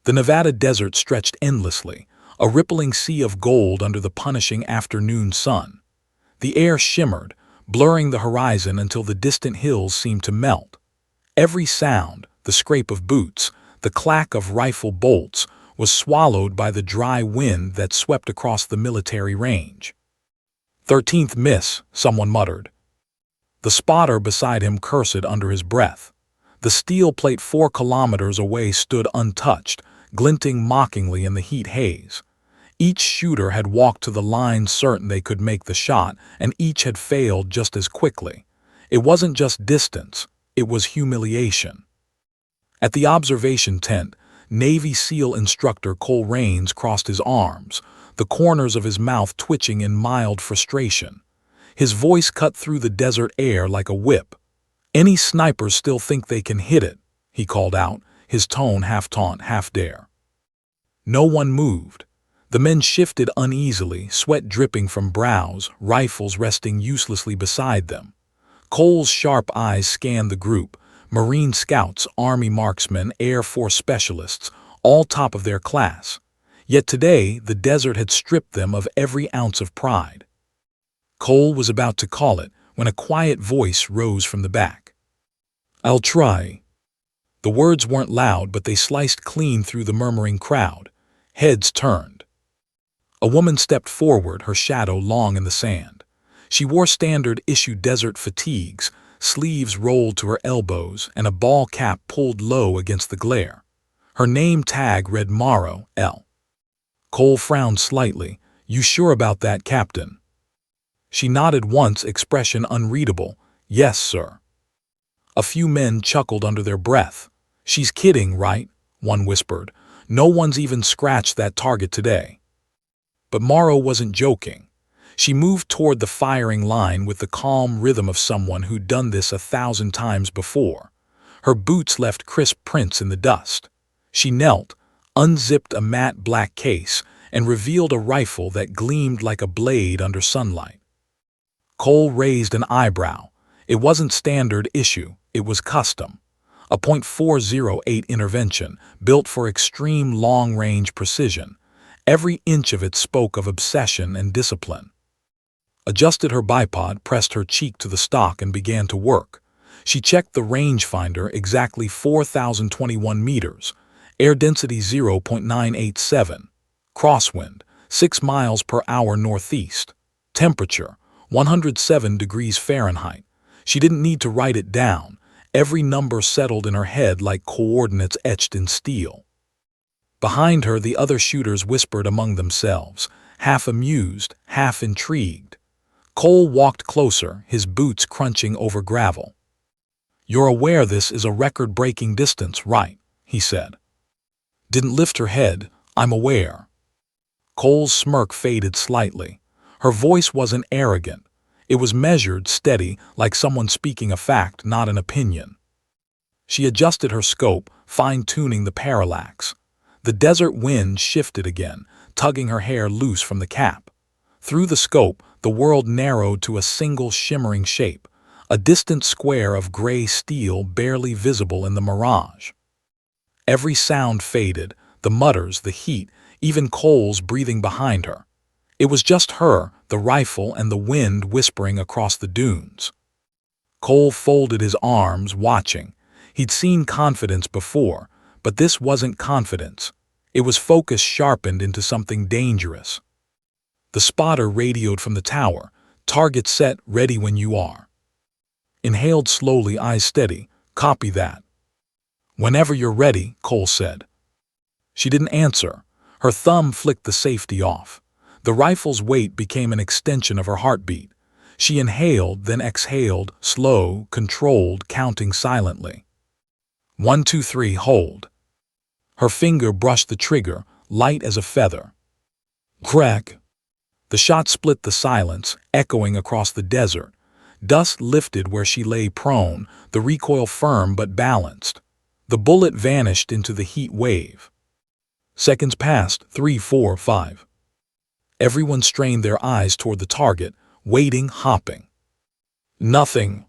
The Nevada desert stretched endlessly, a rippling sea of gold under the punishing afternoon sun. The air shimmered, blurring the horizon until the distant hills seemed to melt. Every sound, the scrape of boots, the clack of rifle bolts, was swallowed by the dry wind that swept across the military range. 13th miss, someone muttered. The spotter beside him cursed under his breath. The steel plate 4 kilometers away stood untouched, glinting mockingly in the heat haze. Each shooter had walked to the line certain they could make the shot, and each had failed just as quickly. It wasn't just distance, it was humiliation. At the observation tent, Navy SEAL instructor Cole Raines crossed his arms, the corners of his mouth twitching in mild frustration. His voice cut through the desert air like a whip. "Any snipers still think they can hit it," he called out, his tone half taunt, half dare. No one moved. The men shifted uneasily, sweat dripping from brows, rifles resting uselessly beside them. Cole's sharp eyes scanned the group: Marine scouts, Army marksmen, Air Force specialists, all top of their class. Yet today, the desert had stripped them of every ounce of pride. Cole was about to call it when a quiet voice rose from the back. "I'll try." The words weren't loud, but they sliced clean through the murmuring crowd. Heads turned. A woman stepped forward, her shadow long in the sand. She wore standard-issue desert fatigues, sleeves rolled to her elbows, and a ball cap pulled low against the glare. Her name tag read Morrow, L. Cole frowned slightly. "You sure about that, Captain?" She nodded once, expression unreadable. "Yes, sir." A few men chuckled under their breath. "She's kidding, right?" one whispered. "No one's even scratched that target today." But Morrow wasn't joking. She moved toward the firing line with the calm rhythm of someone who'd done this 1,000 times before. Her boots left crisp prints in the dust. She knelt, unzipped a matte black case, and revealed a rifle that gleamed like a blade under sunlight. Cole raised an eyebrow. It wasn't standard issue, it was custom. A .408 intervention, built for extreme long-range precision. Every inch of it spoke of obsession and discipline. Adjusted her bipod, pressed her cheek to the stock, and began to work. She checked the rangefinder, exactly 4,021 meters. Air density 0.987. Crosswind, 6 miles per hour northeast. Temperature, 107 degrees Fahrenheit. She didn't need to write it down. Every number settled in her head like coordinates etched in steel. Behind her, the other shooters whispered among themselves, half amused, half intrigued. Cole walked closer, his boots crunching over gravel. "You're aware this is a record-breaking distance, right?" he said. Didn't lift her head. "I'm aware." Cole's smirk faded slightly. Her voice wasn't arrogant. It was measured, steady, like someone speaking a fact, not an opinion. She adjusted her scope, fine-tuning the parallax. The desert wind shifted again, tugging her hair loose from the cap. Through the scope, the world narrowed to a single shimmering shape, a distant square of gray steel barely visible in the mirage. Every sound faded, the mutters, the heat, even Cole's breathing behind her. It was just her, the rifle, and the wind whispering across the dunes. Cole folded his arms, watching. He'd seen confidence before, but this wasn't confidence. It was focus sharpened into something dangerous. The spotter radioed from the tower. "Target set, ready when you are." Inhaled slowly, eyes steady. "Copy that." "Whenever you're ready," Cole said. She didn't answer. Her thumb flicked the safety off. The rifle's weight became an extension of her heartbeat. She inhaled, then exhaled, slow, controlled, counting silently. 1, 2, 3, hold. Her finger brushed the trigger, light as a feather. Crack! The shot split the silence, echoing across the desert. Dust lifted where she lay prone, the recoil firm but balanced. The bullet vanished into the heat wave. Seconds passed, 3, 4, 5. Everyone strained their eyes toward the target, waiting, hopping. Nothing.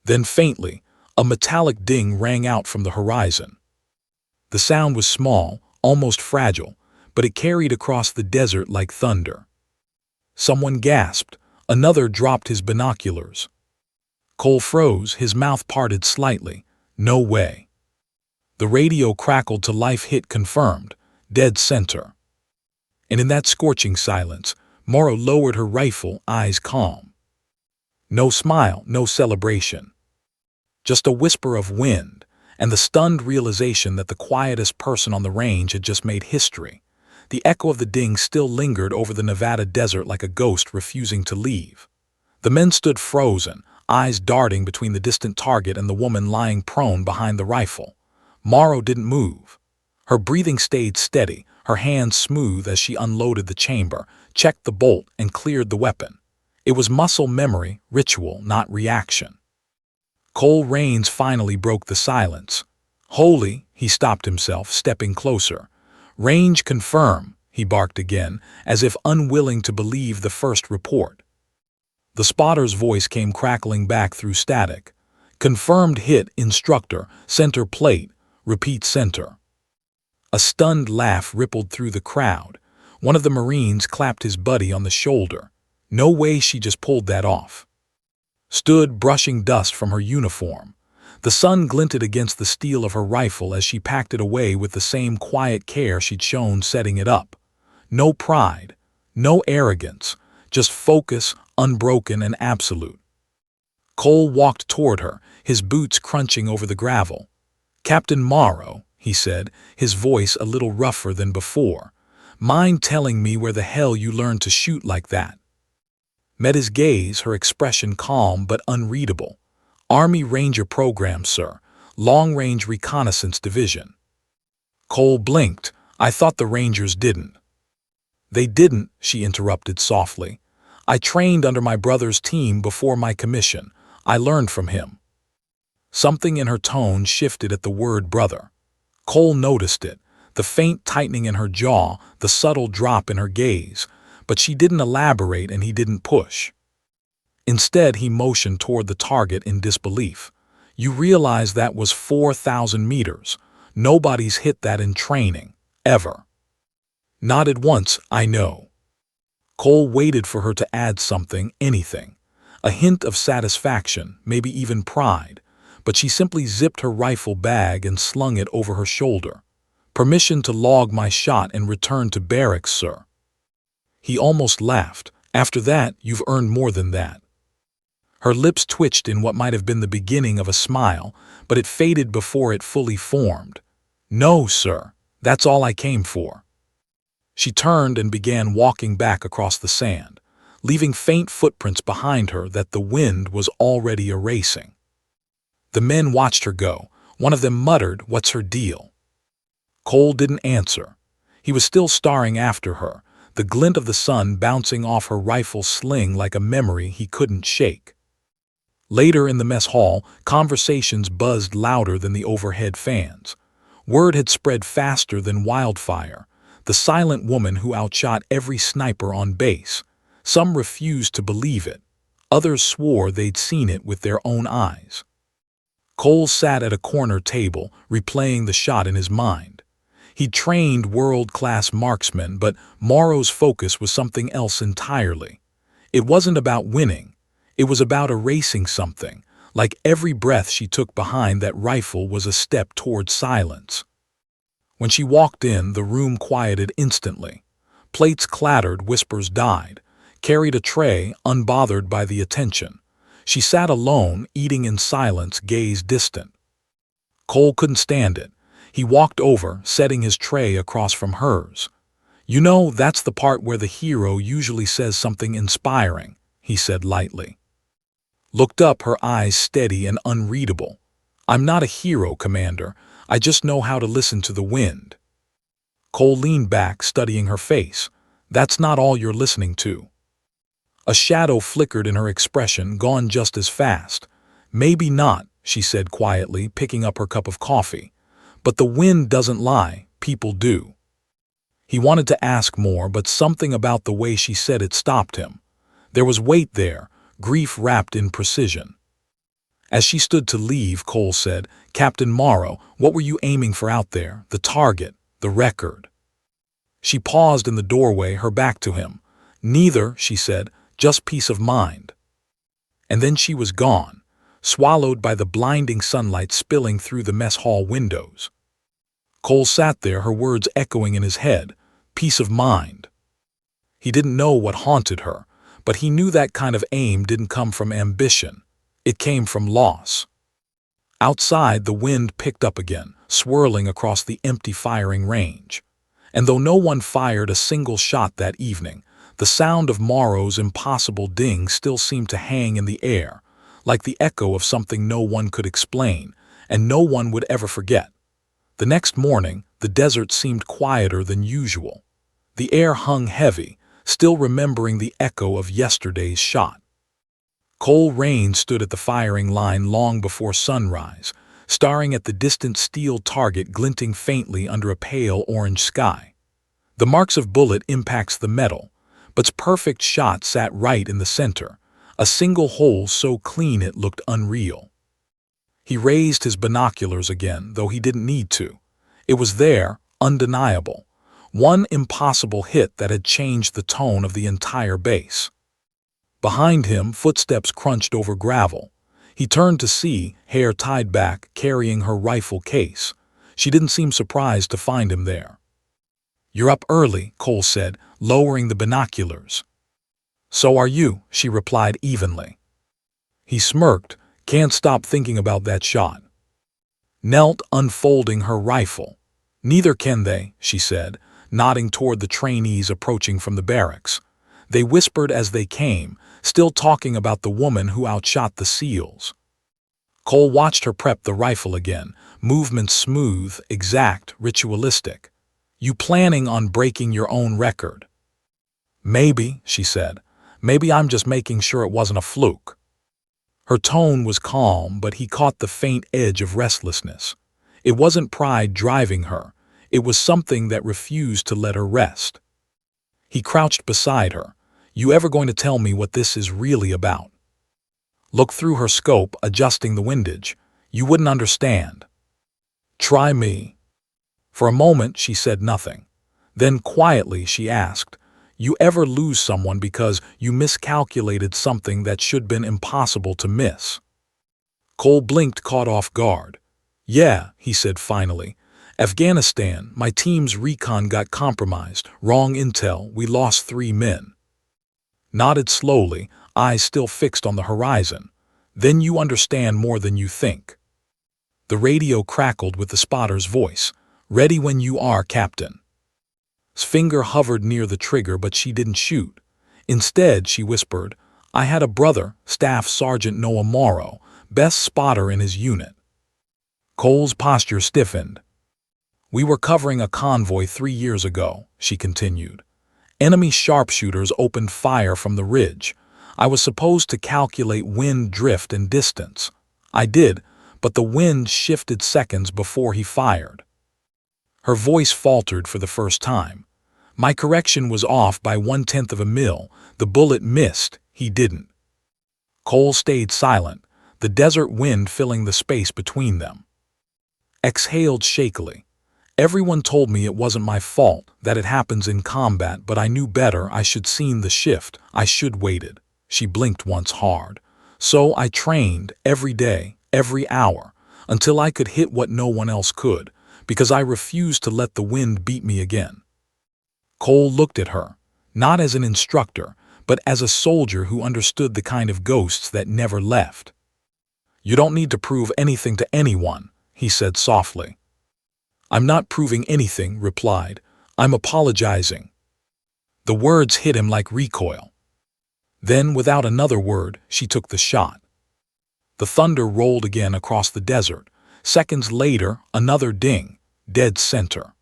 Then faintly, a metallic ding rang out from the horizon. The sound was small, almost fragile, but it carried across the desert like thunder. Someone gasped. Another dropped his binoculars. Cole froze, his mouth parted slightly. No way. The radio crackled to life. Hit confirmed. Dead center. And in that scorching silence, Morrow lowered her rifle, eyes calm. No smile, no celebration. Just a whisper of wind, and the stunned realization that the quietest person on the range had just made history. The echo of the ding still lingered over the Nevada desert like a ghost refusing to leave. The men stood frozen, eyes darting between the distant target and the woman lying prone behind the rifle. Morrow didn't move. Her breathing stayed steady, her hands smooth as she unloaded the chamber, checked the bolt, and cleared the weapon. It was muscle memory, ritual, not reaction. Cole Raines finally broke the silence. Holy, he stopped himself, stepping closer. Range confirm, he barked again, as if unwilling to believe the first report. The spotter's voice came crackling back through static. Confirmed hit, instructor, center plate, repeat center. A stunned laugh rippled through the crowd. One of the Marines clapped his buddy on the shoulder. No way she just pulled that off. Stood brushing dust from her uniform. The sun glinted against the steel of her rifle as she packed it away with the same quiet care she'd shown setting it up. No pride, no arrogance, just focus, unbroken and absolute. Cole walked toward her, his boots crunching over the gravel. Captain Morrow, he said, his voice a little rougher than before. Mind telling me where the hell you learned to shoot like that? Met his gaze, her expression calm but unreadable. Army Ranger Program, sir. Long-Range Reconnaissance Division. Cole blinked. I thought the Rangers didn't. They didn't, she interrupted softly. I trained under my brother's team before my commission. I learned from him. Something in her tone shifted at the word brother. Cole noticed it, the faint tightening in her jaw, the subtle drop in her gaze, but she didn't elaborate and he didn't push. Instead, he motioned toward the target in disbelief. You realize that was 4,000 meters. Nobody's hit that in training, ever. Nodded once, I know. Cole waited for her to add something, anything. A hint of satisfaction, maybe even pride, but she simply zipped her rifle bag and slung it over her shoulder. Permission to log my shot and return to barracks, sir. He almost laughed. After that, you've earned more than that. Her lips twitched in what might have been the beginning of a smile, but it faded before it fully formed. No, sir. That's all I came for. She turned and began walking back across the sand, leaving faint footprints behind her that the wind was already erasing. The men watched her go. One of them muttered, "What's her deal?" Cole didn't answer. He was still staring after her, the glint of the sun bouncing off her rifle sling like a memory he couldn't shake. Later in the mess hall, conversations buzzed louder than the overhead fans. Word had spread faster than wildfire. The silent woman who outshot every sniper on base. Some refused to believe it. Others swore they'd seen it with their own eyes. Cole sat at a corner table, replaying the shot in his mind. He'd trained world-class marksmen, but Morrow's focus was something else entirely. It wasn't about winning. It was about erasing something, like every breath she took behind that rifle was a step toward silence. When she walked in, the room quieted instantly. Plates clattered, whispers died. Carried a tray, unbothered by the attention. She sat alone, eating in silence, gaze distant. Cole couldn't stand it. He walked over, setting his tray across from hers. You know, that's the part where the hero usually says something inspiring, he said lightly. Looked up, her eyes steady and unreadable. I'm not a hero, Commander. I just know how to listen to the wind. Cole leaned back, studying her face. That's not all you're listening to. A shadow flickered in her expression, gone just as fast. Maybe not, she said quietly, picking up her cup of coffee. But the wind doesn't lie, people do. He wanted to ask more, but something about the way she said it stopped him. There was weight there, grief wrapped in precision. As she stood to leave, Cole said, Captain Morrow, what were you aiming for out there? The target, The record. She paused in the doorway, her back to him. Neither, she said, just peace of mind. And then she was gone, swallowed by the blinding sunlight spilling through the mess hall windows. Cole sat there, her words echoing in his head. Peace of mind. He didn't know what haunted her, but he knew that kind of aim didn't come from ambition. It came from loss. Outside, the wind picked up again, swirling across the empty firing range. And though no one fired a single shot that evening, the sound of Morrow's impossible ding still seemed to hang in the air, like the echo of something no one could explain, and no one would ever forget. The next morning, the desert seemed quieter than usual. The air hung heavy, still remembering the echo of yesterday's shot. Cole Rain stood at the firing line long before sunrise, staring at the distant steel target glinting faintly under a pale orange sky. The marks of bullet impacts the metal, but its perfect shot sat right in the center, a single hole so clean it looked unreal. He raised his binoculars again, though he didn't need to. It was there, undeniable. One impossible hit that had changed the tone of the entire base. Behind him, footsteps crunched over gravel. He turned to see, hair tied back, carrying her rifle case. She didn't seem surprised to find him there. "You're up early," Cole said, lowering the binoculars. "So are you," she replied evenly. He smirked. "Can't stop thinking about that shot." Knelt, unfolding her rifle. "Neither can they," she said, nodding toward the trainees approaching from the barracks. They whispered as they came, still talking about the woman who outshot the SEALs. Cole watched her prep the rifle again, movements smooth, exact, ritualistic. "You planning on breaking your own record?" "Maybe," she said. "Maybe I'm just making sure it wasn't a fluke." Her tone was calm, but he caught the faint edge of restlessness. It wasn't pride driving her. It was something that refused to let her rest. He crouched beside her. "You ever going to tell me what this is really about?" Looked through her scope, adjusting the windage. "You wouldn't understand." "Try me." For a moment she said nothing. Then quietly she asked, "You ever lose someone because you miscalculated something that should been impossible to miss?" Cole blinked, caught off guard. "Yeah," he said finally. "Afghanistan, my team's recon got compromised, wrong intel, we lost 3 men." Nodded slowly, eyes still fixed on the horizon. "Then you understand more than you think." The radio crackled with the spotter's voice. "Ready when you are, Captain." His finger hovered near the trigger, but she didn't shoot. Instead, she whispered, "I had a brother, Staff Sergeant Noah Morrow, best spotter in his unit." Cole's posture stiffened. "We were covering a convoy 3 years ago," she continued. "Enemy sharpshooters opened fire from the ridge. I was supposed to calculate wind drift and distance. I did, but the wind shifted seconds before he fired." Her voice faltered for the first time. "My correction was off by 1/10 of a mil. The bullet missed, he didn't." Cole stayed silent, the desert wind filling the space between them. Exhaled shakily. "Everyone told me it wasn't my fault, that it happens in combat, but I knew better. I should seen the shift. I should waited." She blinked once hard. "So I trained, every day, every hour, until I could hit what no one else could, because I refused to let the wind beat me again." Cole looked at her, not as an instructor, but as a soldier who understood the kind of ghosts that never left. "You don't need to prove anything to anyone," he said softly. "I'm not proving anything," replied. "I'm apologizing." The words hit him like recoil. Then, without another word, she took the shot. The thunder rolled again across the desert. Seconds later, another ding, dead center.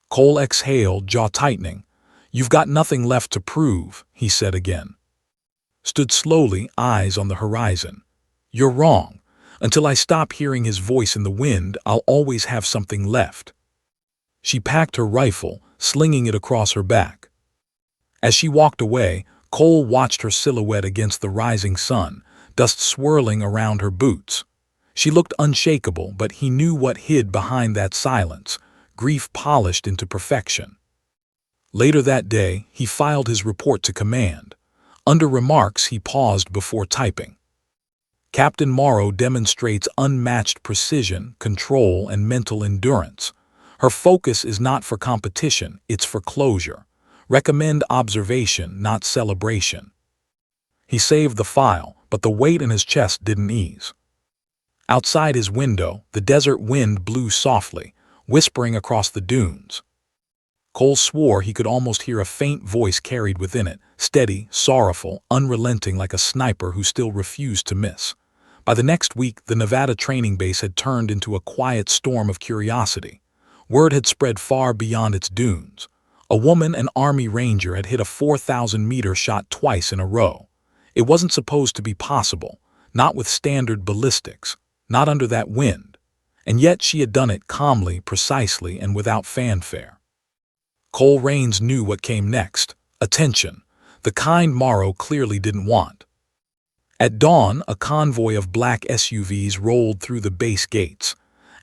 Cole exhaled, jaw tightening. "You've got nothing left to prove," he said again. Stood slowly, eyes on the horizon. "You're wrong. Until I stop hearing his voice in the wind, I'll always have something left." She packed her rifle, slinging it across her back. As she walked away, Cole watched her silhouette against the rising sun, dust swirling around her boots. She looked unshakable, but he knew what hid behind that silence. grief polished into perfection. Later that day, he filed his report to command. Under remarks, he paused before typing. Captain Morrow demonstrates unmatched precision, control, and mental endurance. Her focus is not for competition, it's for closure. Recommend observation, not celebration. He saved the file, but the weight in his chest didn't ease. Outside his window, the desert wind blew softly, whispering across the dunes. Cole swore he could almost hear a faint voice carried within it, steady, sorrowful, unrelenting like a sniper who still refused to miss. By the next week, the Nevada training base had turned into a quiet storm of curiosity. Word had spread far beyond its dunes. A woman, an Army Ranger, had hit a 4,000-meter shot twice in a row. It wasn't supposed to be possible, not with standard ballistics, not under that wind. And yet she had done it calmly, precisely, and without fanfare. Cole Raines knew what came next: attention, the kind Morrow clearly didn't want. At dawn, a convoy of black SUVs rolled through the base gates.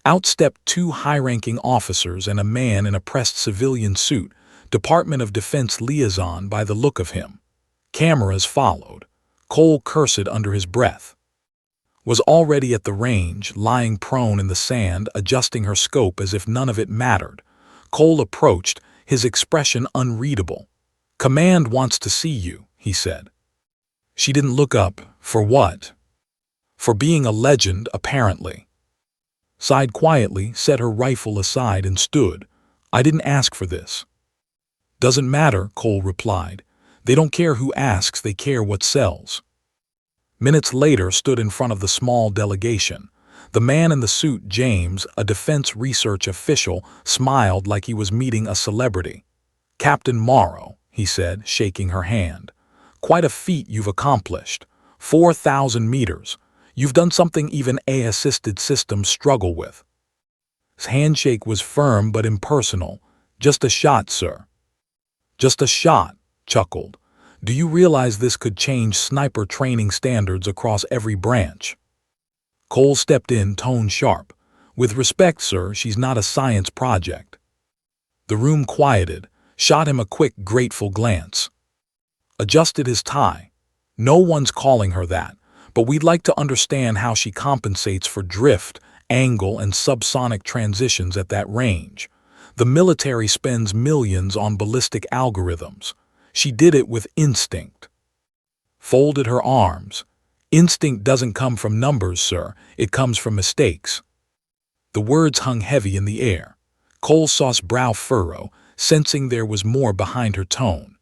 Out stepped two high-ranking officers and a man in a pressed civilian suit, Department of Defense liaison by the look of him. Cameras followed. Cole cursed under his breath. Was already at the range, lying prone in the sand, adjusting her scope as if none of it mattered. Cole approached, his expression unreadable. "Command wants to see you," he said. She didn't look up. For what? For being a legend, apparently. Sighed quietly, set her rifle aside, and stood. "I didn't ask for this." "Doesn't matter," Cole replied. "They don't care who asks, they care what sells." Minutes later, stood in front of the small delegation. The man in the suit, James, a defense research official, smiled like he was meeting a celebrity. "Captain Morrow," he said, shaking her hand. "Quite a feat you've accomplished. 4,000 meters. You've done something even AI-assisted systems struggle with." His handshake was firm but impersonal. "Just a shot, sir." "Just a shot," chuckled. "Do you realize this could change sniper training standards across every branch?" Cole stepped in, tone sharp. "With respect, sir, she's not a science project." The room quieted, shot him a quick, grateful glance. Adjusted his tie. "No one's calling her that, but we'd like to understand how she compensates for drift, angle, and subsonic transitions at that range. The military spends millions on ballistic algorithms. She did it with instinct." Folded her arms. "Instinct doesn't come from numbers, sir. It comes from mistakes." The words hung heavy in the air. Cole saw his brow furrow, sensing there was more behind her tone.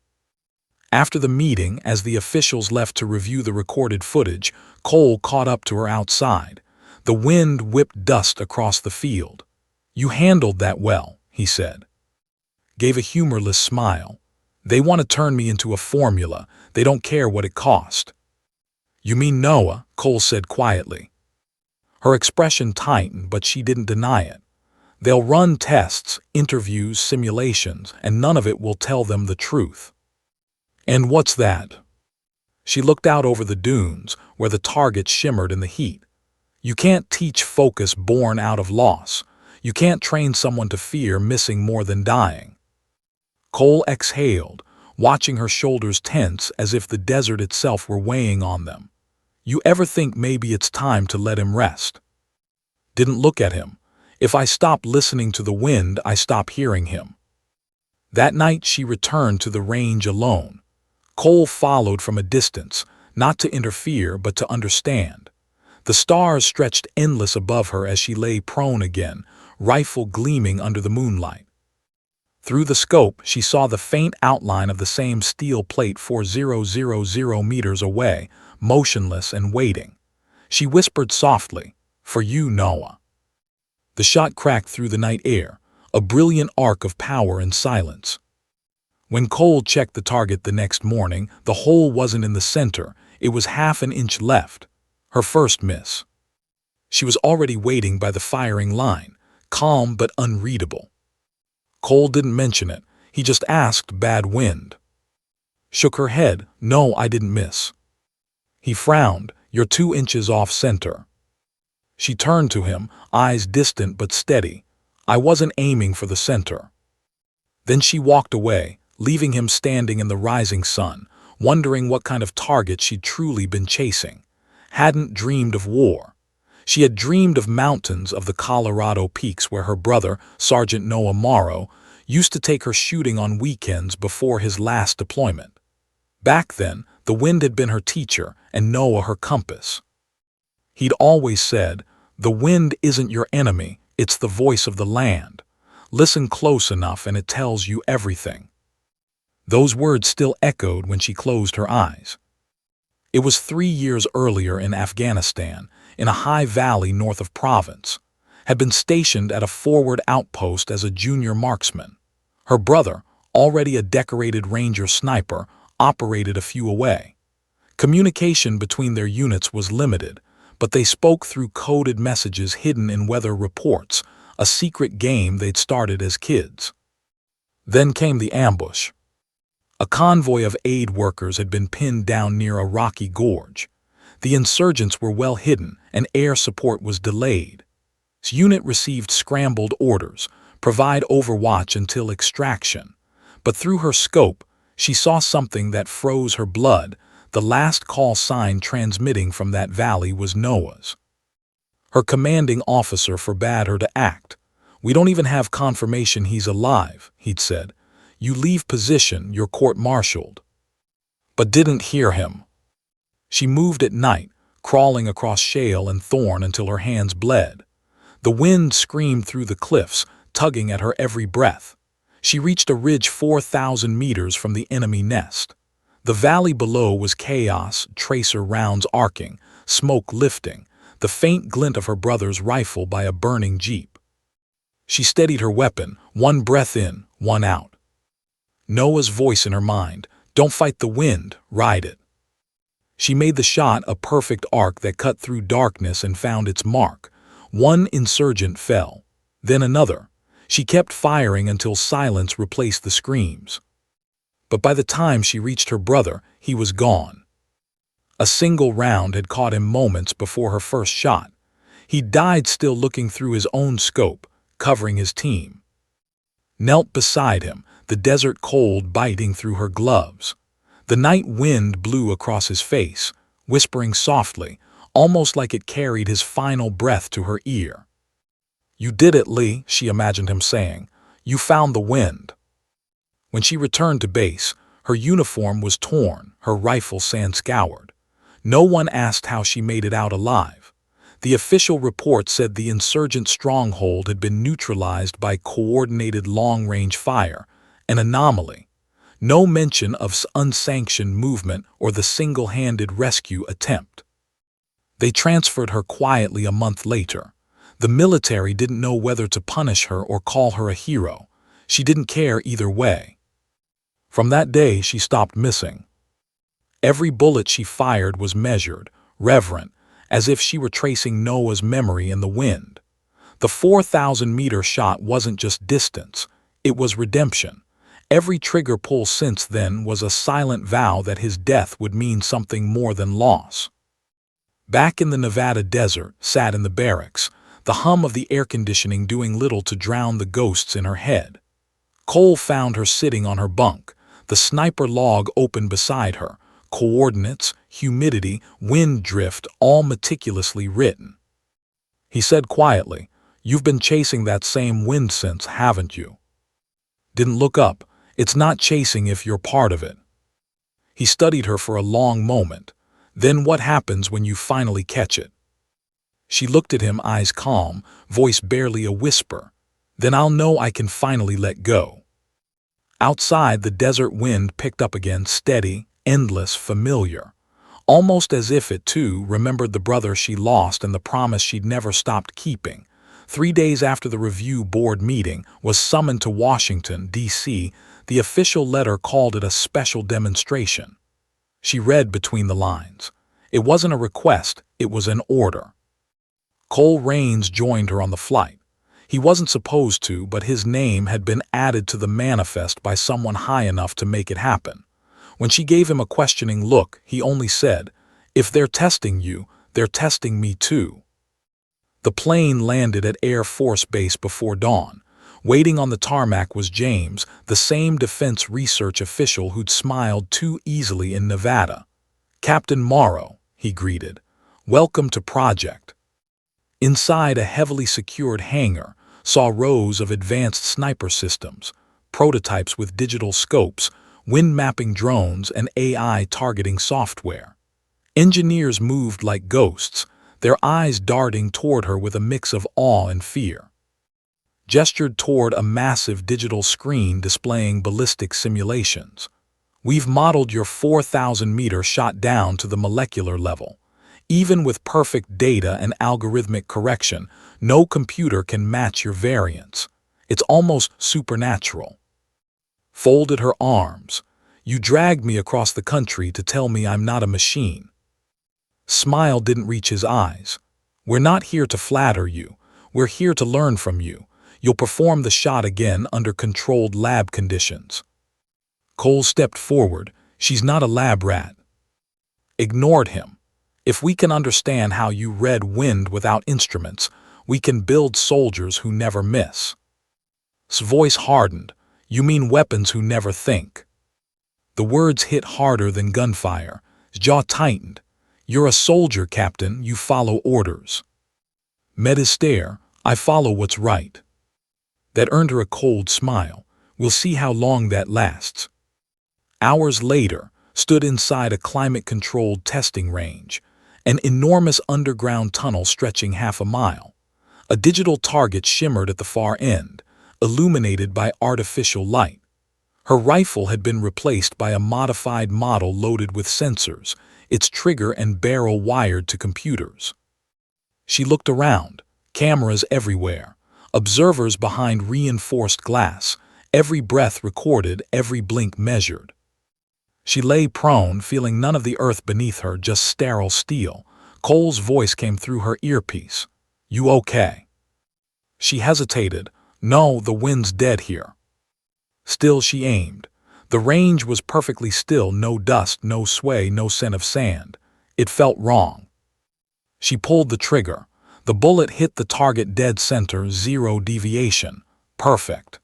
After the meeting, as the officials left to review the recorded footage, Cole caught up to her outside. The wind whipped dust across the field. "You handled that well," he said. Gave a humorless smile. "They want to turn me into a formula. They don't care what it cost." "You mean Noah?" Cole said quietly. Her expression tightened, but she didn't deny it. "They'll run tests, interviews, simulations, and none of it will tell them the truth." "And what's that?" She looked out over the dunes, where the target shimmered in the heat. "You can't teach focus born out of loss. You can't train someone to fear missing more than dying." Cole exhaled, watching her shoulders tense as if the desert itself were weighing on them. "You ever think maybe it's time to let him rest?" Didn't look at him. "If I stop listening to the wind, I stop hearing him." That night she returned to the range alone. Cole followed from a distance, not to interfere but to understand. The stars stretched endless above her as she lay prone again, rifle gleaming under the moonlight. Through the scope, she saw the faint outline of the same steel plate 4,000 meters away, motionless and waiting. She whispered softly, "For you, Noah." The shot cracked through the night air, a brilliant arc of power and silence. When Cole checked the target the next morning, the hole wasn't in the center, it was half an inch left. Her first miss. She was already waiting by the firing line, calm but unreadable. Cole didn't mention it, he just asked, "Bad wind?" Shook her head, "No, I didn't miss." He frowned, "You're 2 inches off center." She turned to him, eyes distant but steady. I wasn't aiming for the center." Then she walked away, leaving him standing in the rising sun, wondering what kind of target she'd truly been chasing. Hadn't dreamed of war. She had dreamed of mountains of the Colorado peaks where her brother, Sergeant Noah Morrow, used to take her shooting on weekends before his last deployment. Back then, the wind had been her teacher and Noah her compass. He'd always said, "The wind isn't your enemy, it's the voice of the land. Listen close enough and it tells you everything." Those words still echoed when she closed her eyes. It was 3 years earlier in Afghanistan, in a high valley north of Provence, had been stationed at a forward outpost as a junior marksman. Her brother, already a decorated Ranger sniper, operated a few away. Communication between their units was limited, but they spoke through coded messages hidden in weather reports, a secret game they'd started as kids. Then came the ambush. A convoy of aid workers had been pinned down near a rocky gorge. The insurgents were well hidden, and air support was delayed. His unit received scrambled orders, provide overwatch until extraction. But through her scope, she saw something that froze her blood. The last call sign transmitting from that valley was Noah's. Her commanding officer forbade her to act. "We don't even have confirmation he's alive," he'd said. "You leave position, you're court-martialed." But didn't hear him. She moved at night, crawling across shale and thorn until her hands bled. The wind screamed through the cliffs, tugging at her every breath. She reached a ridge 4,000 meters from the enemy nest. The valley below was chaos, tracer rounds arcing, smoke lifting, the faint glint of her brother's rifle by a burning jeep. She steadied her weapon, one breath in, one out. Noah's voice in her mind, "Don't fight the wind, ride it." She made the shot a perfect arc that cut through darkness and found its mark. One insurgent fell, then another. She kept firing until silence replaced the screams. But by the time she reached her brother, he was gone. A single round had caught him moments before her first shot. He died still looking through his own scope, covering his team. Knelt beside him, the desert cold biting through her gloves. The night wind blew across his face, whispering softly, almost like it carried his final breath to her ear. "You did it, Lee," she imagined him saying. "You found the wind." When she returned to base, her uniform was torn, her rifle sand-scoured. No one asked how she made it out alive. The official report said the insurgent stronghold had been neutralized by coordinated long-range fire, an anomaly. No mention of unsanctioned movement or the single-handed rescue attempt. They transferred her quietly a month later. The military didn't know whether to punish her or call her a hero. She didn't care either way. From that day, she stopped missing. Every bullet she fired was measured, reverent, as if she were tracing Noah's memory in the wind. The 4,000-meter shot wasn't just distance, it was redemption. Every trigger pull since then was a silent vow that his death would mean something more than loss. Back in the Nevada desert, sat in the barracks, the hum of the air conditioning doing little to drown the ghosts in her head. Cole found her sitting on her bunk, the sniper log open beside her, coordinates, humidity, wind drift, all meticulously written. He said quietly, "You've been chasing that same wind since, haven't you?" Didn't look up. "It's not chasing if you're part of it." He studied her for a long moment. "Then what happens when you finally catch it?" She looked at him, eyes calm, voice barely a whisper. "Then I'll know I can finally let go." Outside, the desert wind picked up again, steady, endless, familiar. Almost as if it, too, remembered the brother she lost and the promise she'd never stopped keeping. 3 days after the review board meeting was summoned to Washington, D.C., the official letter called it a special demonstration. She read between the lines. It wasn't a request, it was an order. Cole Raines joined her on the flight. He wasn't supposed to, but his name had been added to the manifest by someone high enough to make it happen. When she gave him a questioning look, he only said, "If they're testing you, they're testing me too." The plane landed at Air Force Base before dawn. Waiting on the tarmac was James, the same defense research official who'd smiled too easily in Nevada. "Captain Morrow," he greeted. "Welcome to Project." Inside a heavily secured hangar saw rows of advanced sniper systems, prototypes with digital scopes, wind-mapping drones, and AI targeting software. Engineers moved like ghosts, their eyes darting toward her with a mix of awe and fear. Gestured toward a massive digital screen displaying ballistic simulations. "We've modeled your 4,000-meter shot down to the molecular level. Even with perfect data and algorithmic correction, no computer can match your variance. It's almost supernatural." Folded her arms. "You dragged me across the country to tell me I'm not a machine." Smile didn't reach his eyes. "We're not here to flatter you. We're here to learn from you. You'll perform the shot again under controlled lab conditions." Cole stepped forward. "She's not a lab rat." Ignored him. "If we can understand how you read wind without instruments, we can build soldiers who never miss." His voice hardened. "You mean weapons who never think." The words hit harder than gunfire. His jaw tightened. "You're a soldier, Captain. You follow orders." Met his stare. "I follow what's right." That earned her a cold smile. "We'll see how long that lasts." Hours later, stood inside a climate-controlled testing range, an enormous underground tunnel stretching half a mile. A digital target shimmered at the far end, illuminated by artificial light. Her rifle had been replaced by a modified model loaded with sensors, its trigger and barrel wired to computers. She looked around, cameras everywhere, observers behind reinforced glass, every breath recorded, every blink measured. She lay prone, feeling none of the earth beneath her, just sterile steel. Cole's voice came through her earpiece. "You okay?" She hesitated. "No, the wind's dead here." Still she aimed. The range was perfectly still, no dust, no sway, no scent of sand. It felt wrong. She pulled the trigger. The bullet hit the target dead center, zero deviation. Perfect.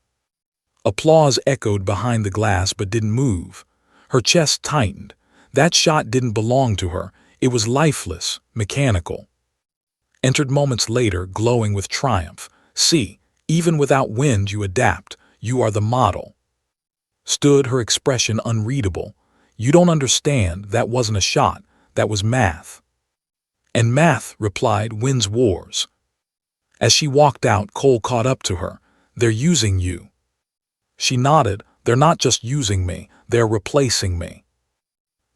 Applause echoed behind the glass but didn't move. Her chest tightened. That shot didn't belong to her. It was lifeless, mechanical. Entered moments later, glowing with triumph. "See, even without wind you adapt. You are the model." Stood, her expression unreadable. "You don't understand. That wasn't a shot. That was math." "And math," replied, "wins wars." As she walked out, Cole caught up to her. "They're using you." She nodded. "They're not just using me. They're replacing me."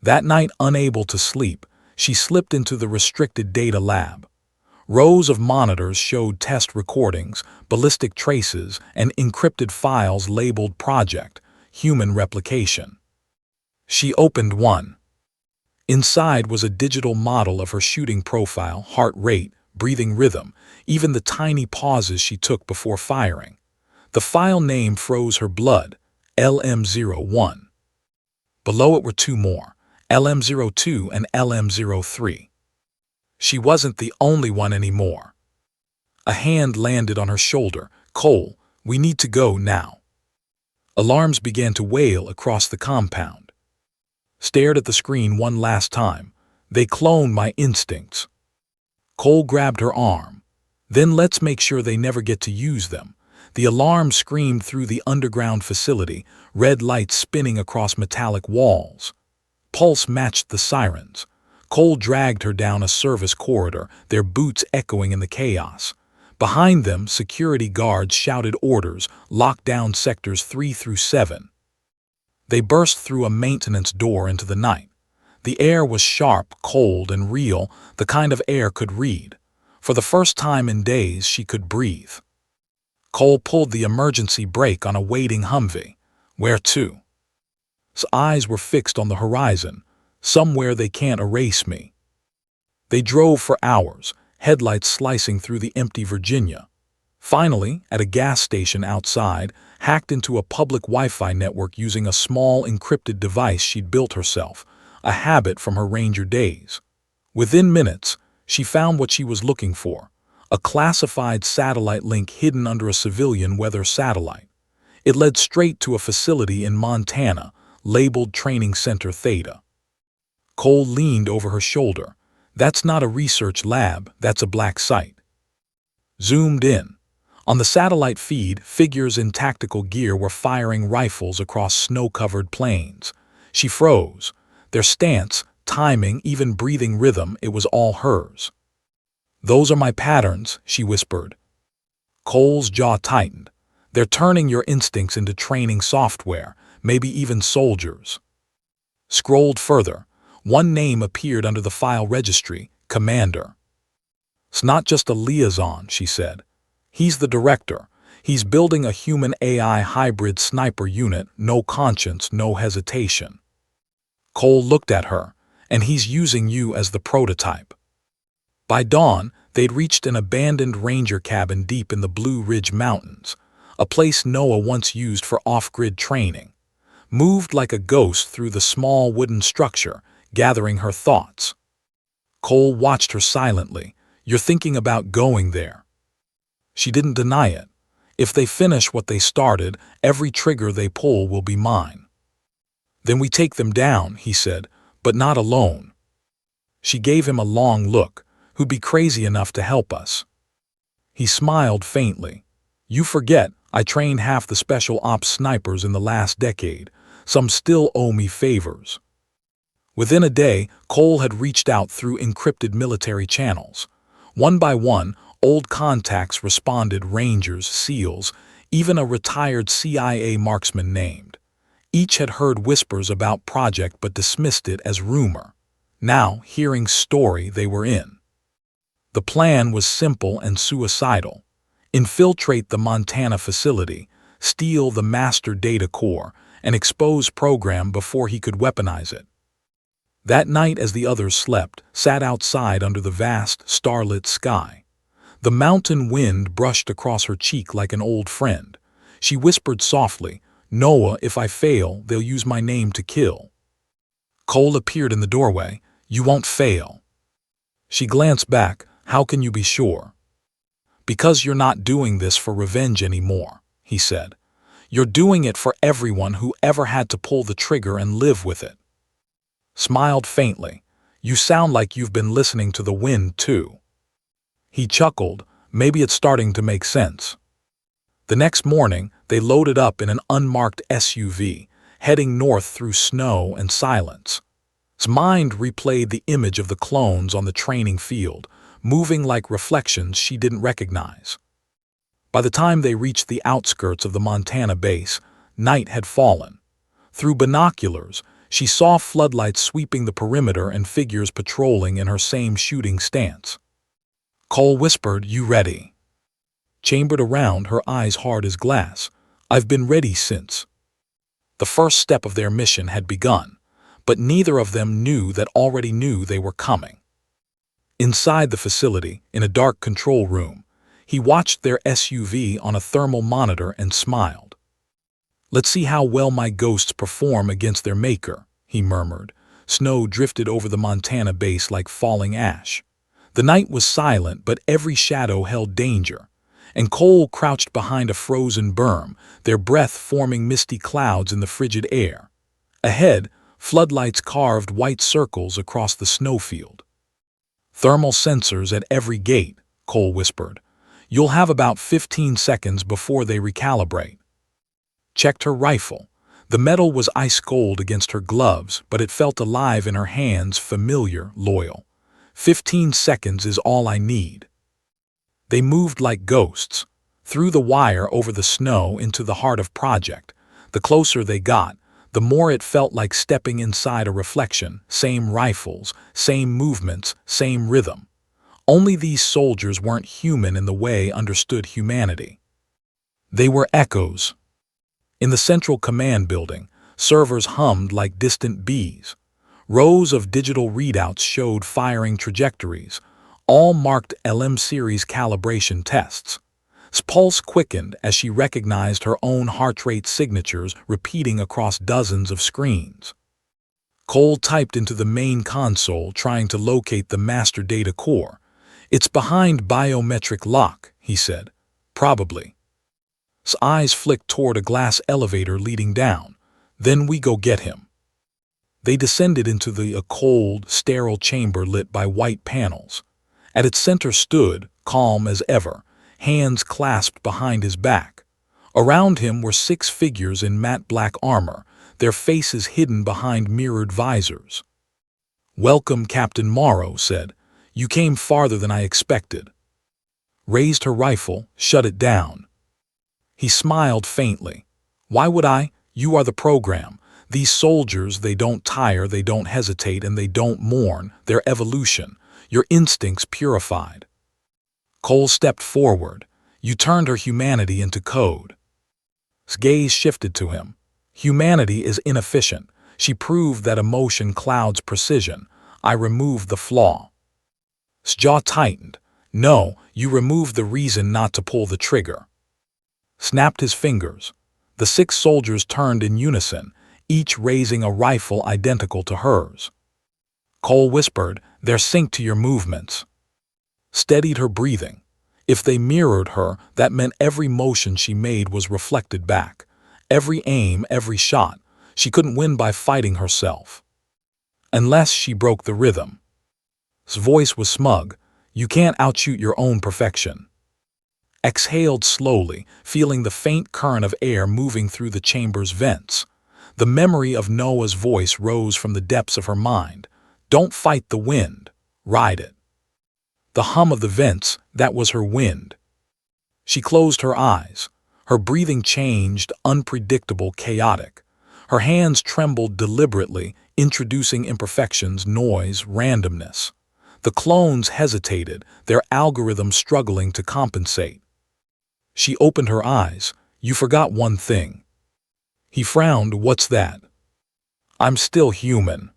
That night, unable to sleep, she slipped into the restricted data lab. Rows of monitors showed test recordings, ballistic traces, and encrypted files labeled Project, Human Replication. She opened one. Inside was a digital model of her shooting profile, heart rate, breathing rhythm, even the tiny pauses she took before firing. The file name froze her blood, LM01. Below it were two more, LM02 and LM03. She wasn't the only one anymore. A hand landed on her shoulder. "Cole, we need to go now." Alarms began to wail across the compound. Stared at the screen one last time. "They cloned my instincts." Cole grabbed her arm. "Then let's make sure they never get to use them." The alarm screamed through the underground facility, red lights spinning across metallic walls. Pulse matched the sirens. Cole dragged her down a service corridor, their boots echoing in the chaos. Behind them, security guards shouted orders, "Lock down sectors 3 through 7. They burst through a maintenance door into the night. The air was sharp, cold, and real, the kind of air could read. For the first time in days, she could breathe. Cole pulled the emergency brake on a waiting Humvee. "Where to?" His eyes were fixed on the horizon. "Somewhere they can't erase me." They drove for hours, headlights slicing through the empty Virginia. Finally, at a gas station outside, hacked into a public Wi-Fi network using a small encrypted device she'd built herself, a habit from her Ranger days. Within minutes, she found what she was looking for, a classified satellite link hidden under a civilian weather satellite. It led straight to a facility in Montana, labeled Training Center Theta. Cole leaned over her shoulder. That's not a research lab, that's a black site. Zoomed in. On the satellite feed, figures in tactical gear were firing rifles across snow-covered plains. She froze. Their stance, timing, even breathing rhythm, it was all hers. "Those are my patterns," she whispered. Cole's jaw tightened. "They're turning your instincts into training software, maybe even soldiers." Scrolled further. One name appeared under the file registry, Commander. "It's not just a liaison," she said. "He's the director. He's building a human-AI hybrid sniper unit, no conscience, no hesitation." Cole looked at her. "And he's using you as the prototype." By dawn, they'd reached an abandoned ranger cabin deep in the Blue Ridge Mountains, a place Noah once used for off-grid training. Moved like a ghost through the small wooden structure, gathering her thoughts. Cole watched her silently. "You're thinking about going there." She didn't deny it. "If they finish what they started, every trigger they pull will be mine." "Then we take them down," he said, "but not alone." She gave him a long look. "Who'd be crazy enough to help us?" He smiled faintly. "You forget, I trained half the special ops snipers in the last decade. Some still owe me favors." Within a day, Cole had reached out through encrypted military channels. One by one, old contacts responded, Rangers, SEALs, even a retired CIA marksman named. Each had heard whispers about project but dismissed it as rumor. Now, hearing story, they were in. The plan was simple and suicidal. Infiltrate the Montana facility, steal the master data core, and expose program before he could weaponize it. That night, as the others slept, sat outside under the vast, starlit sky. The mountain wind brushed across her cheek like an old friend. She whispered softly, "Noah, if I fail, they'll use my name to kill." Cole appeared in the doorway. "You won't fail." She glanced back. "How can you be sure?" "Because you're not doing this for revenge anymore," he said. "You're doing it for everyone who ever had to pull the trigger and live with it." Smiled faintly. "You sound like you've been listening to the wind, too." He chuckled. "Maybe it's starting to make sense." The next morning, they loaded up in an unmarked SUV, heading north through snow and silence. His mind replayed the image of the clones on the training field, moving like reflections she didn't recognize. By the time they reached the outskirts of the Montana base, night had fallen. Through binoculars, she saw floodlights sweeping the perimeter and figures patrolling in her same shooting stance. Cole whispered, "You ready?" Chambered around, her eyes hard as glass. "I've been ready since." The first step of their mission had begun, but neither of them knew that already knew they were coming. Inside the facility, in a dark control room, he watched their SUV on a thermal monitor and smiled. "Let's see how well my ghosts perform against their maker," he murmured. Snow drifted over the Montana base like falling ash. The night was silent, but every shadow held danger, and Cole crouched behind a frozen berm, their breath forming misty clouds in the frigid air. Ahead, floodlights carved white circles across the snowfield. "Thermal sensors at every gate," Cole whispered. "You'll have about 15 seconds before they recalibrate." Checked her rifle. The metal was ice cold against her gloves, but it felt alive in her hands, familiar, loyal. 15 seconds is all I need." They moved like ghosts, through the wire over the snow into the heart of Project. The closer they got, the more it felt like stepping inside a reflection. Same rifles, same movements, same rhythm. Only these soldiers weren't human in the way understood humanity. They were echoes. In the central command building, servers hummed like distant bees. Rows of digital readouts showed firing trajectories, all marked LM series calibration tests. His pulse quickened as she recognized her own heart rate signatures repeating across dozens of screens. Cole typed into the main console, trying to locate the master data core. It's behind biometric lock, he said. Probably. His eyes flicked toward a glass elevator leading down. Then we go get him. They descended into a cold, sterile chamber lit by white panels. At its center stood, calm as ever, hands clasped behind his back. Around him were 6 figures in matte black armor, their faces hidden behind mirrored visors. "Welcome," Captain Morrow said. "You came farther than I expected." Raised her rifle, shut it down. He smiled faintly. "Why would I? You are the program. These soldiers, they don't tire, they don't hesitate, and they don't mourn. Their evolution. Your instincts purified." Cole stepped forward. "You turned her humanity into code." His gaze shifted to him. "Humanity is inefficient. She proved that emotion clouds precision. I removed the flaw." His jaw tightened. "No, you removed the reason not to pull the trigger." Snapped his fingers. The 6 soldiers turned in unison, each raising a rifle identical to hers. Cole whispered, "They're synced to your movements." Steadied her breathing. If they mirrored her, that meant every motion she made was reflected back. Every aim, every shot. She couldn't win by fighting herself. Unless she broke the rhythm. His voice was smug. "You can't outshoot your own perfection." Exhaled slowly, feeling the faint current of air moving through the chamber's vents. The memory of Noah's voice rose from the depths of her mind. "Don't fight the wind. Ride it." The hum of the vents, that was her wind. She closed her eyes. Her breathing changed, unpredictable, chaotic. Her hands trembled deliberately, introducing imperfections, noise, randomness. The clones hesitated, their algorithm struggling to compensate. She opened her eyes. "You forgot one thing." He frowned. "What's that?" "I'm still human."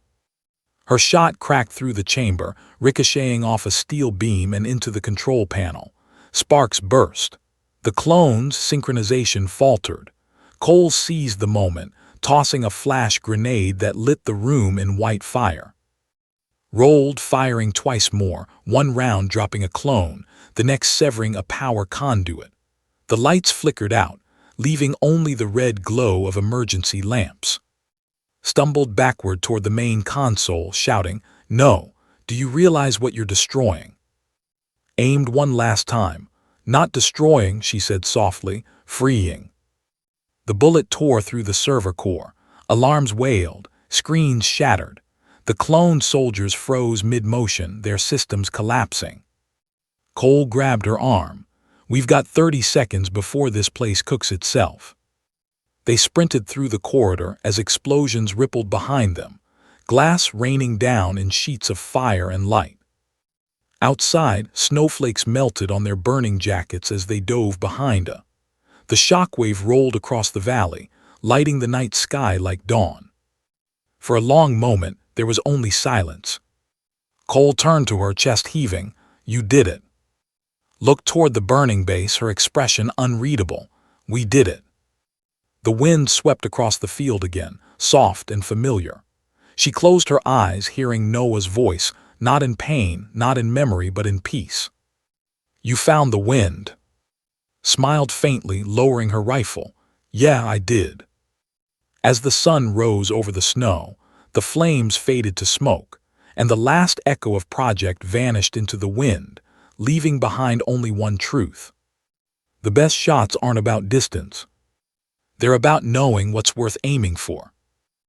Her shot cracked through the chamber, ricocheting off a steel beam and into the control panel. Sparks burst. The clones' synchronization faltered. Cole seized the moment, tossing a flash grenade that lit the room in white fire. Rolled, firing twice more, one round dropping a clone, the next severing a power conduit. The lights flickered out, leaving only the red glow of emergency lamps. Stumbled backward toward the main console, shouting, "No, do you realize what you're destroying?" Aimed one last time. "Not destroying," she said softly, "freeing." The bullet tore through the server core. Alarms wailed, screens shattered. The clone soldiers froze mid-motion, their systems collapsing. Cole grabbed her arm. "We've got 30 seconds before this place cooks itself." They sprinted through the corridor as explosions rippled behind them, glass raining down in sheets of fire and light. Outside, snowflakes melted on their burning jackets as they dove behind her. The shockwave rolled across the valley, lighting the night sky like dawn. For a long moment, there was only silence. Cole turned to her, chest heaving. "You did it." Looked toward the burning base, her expression unreadable. "We did it." The wind swept across the field again, soft and familiar. She closed her eyes, hearing Noah's voice, not in pain, not in memory, but in peace. "You found the wind." Smiled faintly, lowering her rifle. "Yeah, I did." As the sun rose over the snow, the flames faded to smoke, and the last echo of Project vanished into the wind, leaving behind only one truth. The best shots aren't about distance. They're about knowing what's worth aiming for.